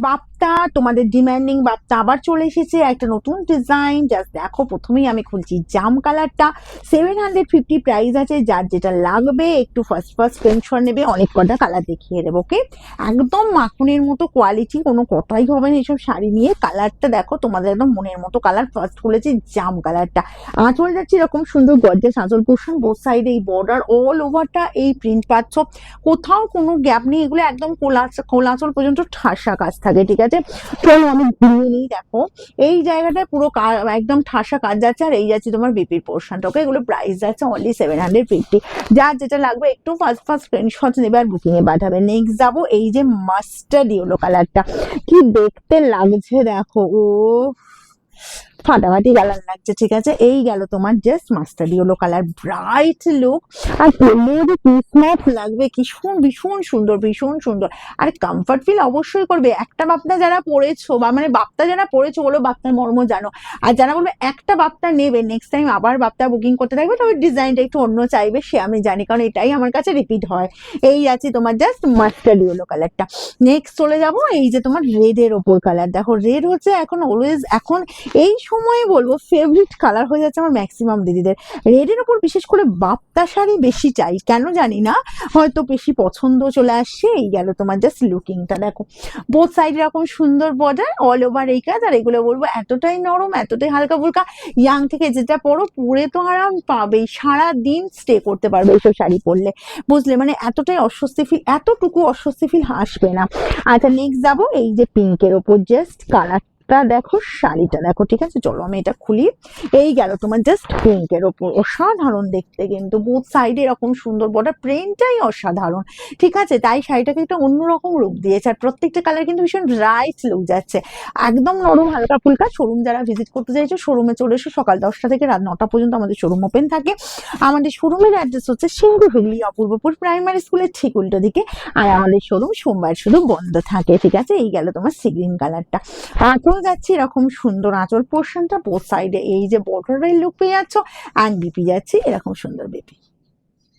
বাপ্তা, তোমাদের ডিমান্ডিং বাপ্তা আবার চলে এসেছে একটা নতুন ডিজাইন। জাস্ট দেখো, প্রথমেই আমি খুলছি জাম কালারটা, 750 প্রাইস আছে। যার যেটা লাগবে একটু ফার্স্ট স্ক্রিনশট নেবে, অনেক কটা কালার দেখিয়ে দেবো। ওকে, একদম মাখনের মতো কোয়ালিটি, কোনো কথাই হবে না এইসব শাড়ি নিয়ে। কালারটা দেখো, তোমাদের একদম মনের মতো কালার। ফার্স্ট খুলেছি জাম কালারটা, আঁচল যাচ্ছে এরকম সুন্দর গর্জিয়াস আঁচল পোর্শন, বোথ সাইডে এই বর্ডার, অল ওভারটা এই প্রিন্ট পাচ্ছ, কোথাও কোনো গ্যাপ নেই। এগুলো একদম কোলাচল পর্যন্ত ঠাসা কাজ থাকে, ঠিক আছে। চলো আমি ঘুরিয়ে নিই। দেখো এই জায়গাটা পুরো একদম ঠাসা কাজ যাচ্ছে, আর এই যাচ্ছে তোমার বিপির পোর্শনটা। ওকে, এগুলো প্রাইস যাচ্ছে অনলি 750। যার যেটা লাগবে একটু ফার্স্ট স্ক্রিনশট নেবে আর বুকিং এ পাঠাবে। নেক্সট যাবো এই যে মাস্টার্ড ইয়েলো কালারটা, কি দেখতে লাগছে দেখো, ও ফাটাফাটি কালার লাগছে, ঠিক আছে। এই গেল তোমার just mustard yellow colour, bright look, আর পরলে যে স্মার্ট লাগবে, ভীষণ ভীষণ সুন্দর, ভীষণ সুন্দর। আর কমফর্ট ফিল অবশ্যই করবে। একটা বাপ্তা যারা পরেছো, বা মানে বাপ্তা যারা পরেছো বলো বাপ্তার মর্ম জানো, আর যারা বলবে একটা বাপ্তা নেবে, নেক্সট টাইম আবার বাপ্তা বুকিং করতে থাকবে, তবে ডিজাইনটা একটু অন্য চাইবে, সে আমি জানি, কারণ এটাই আমার কাছে রিপিট হয়। এই আছে তোমার জাস্ট মাস্টার্ড ইয়েলো কালারটা। নেক্সট চলে যাব এই যে তোমার রেডের ওপর কালার। দেখো রেড হচ্ছে এখন অলওয়েজ, এখন এই সময় বলবো ফেভারিট কালার হয়ে যাচ্ছে আমার ম্যাক্সিমাম দিদিদের। রেডের ওপর বিশেষ করে বাপ্তা শাড়ি বেশি চাই, কেন জানি না, হয়তো বেশি পছন্দ চলে আসছে। এই গেল তোমার জাস্ট লুকিংটা, দেখো বোথ সাইড এরকম সুন্দর বর্ডার, অল ওভার এই কাজ। আর এগুলো বলবো এতটাই নরম, এতটাই হালকা ফুলকা, ইয়াং থেকে যেটা পরো পরে তো আরাম পাবেই, সারা দিন স্টে করতে পারবে এইসব শাড়ি পরলে, বুঝলে, মানে এতটাই অস্বস্তি ফিল, এতটুকু অস্বস্তি ফিল আসবে না। আচ্ছা নেক্সট যাবো এই যে পিঙ্কের ওপর জাস্ট কালার, দেখো শাড়িটা দেখো, ঠিক আছে। চলো আমি এটা খুলি। এই গেল তোমার জাস্ট পিঙ্কের ওপর, অসাধারণ দেখতে, কিন্তু বোথ সাইডে এরকম সুন্দর বর্ডার, প্রিন্টটাই অসাধারণ, ঠিক আছে। তাই শাড়িটাকে একটা অন্যরকম রূপ দিয়েছে, আর প্রত্যেকটা কালার কিন্তু ভীষণ ব্রাইট লুক যাচ্ছে, একদম নরম হালকা ফুলকা। শোরুম যারা ভিজিট করতে চাইছো, শোরুমে চলে এসো, সকাল 10টা থেকে রাত 9টা পর্যন্ত আমাদের শোরুম ওপেন থাকে। আমাদের শোরুমের অ্যাড্রেস হচ্ছে সিন্ধু হুগলি অপূর্বপুর প্রাইমারি স্কুলের ঠিক উল্টো দিকে, আর আমাদের শোরুম সোমবার শুধু বন্ধ থাকে, ঠিক আছে। এই গেল তোমার সি গ্রিন কালারটা, আঁচল যাচ্ছে এরকম সুন্দর আঁচল পোর্শনটা, বোথ সাইডে এই যে বর্ডারের লুক পেয়ে যাচ্ছ, অ্যান্ড বিপি যাচ্ছে এরকম সুন্দর বিপি।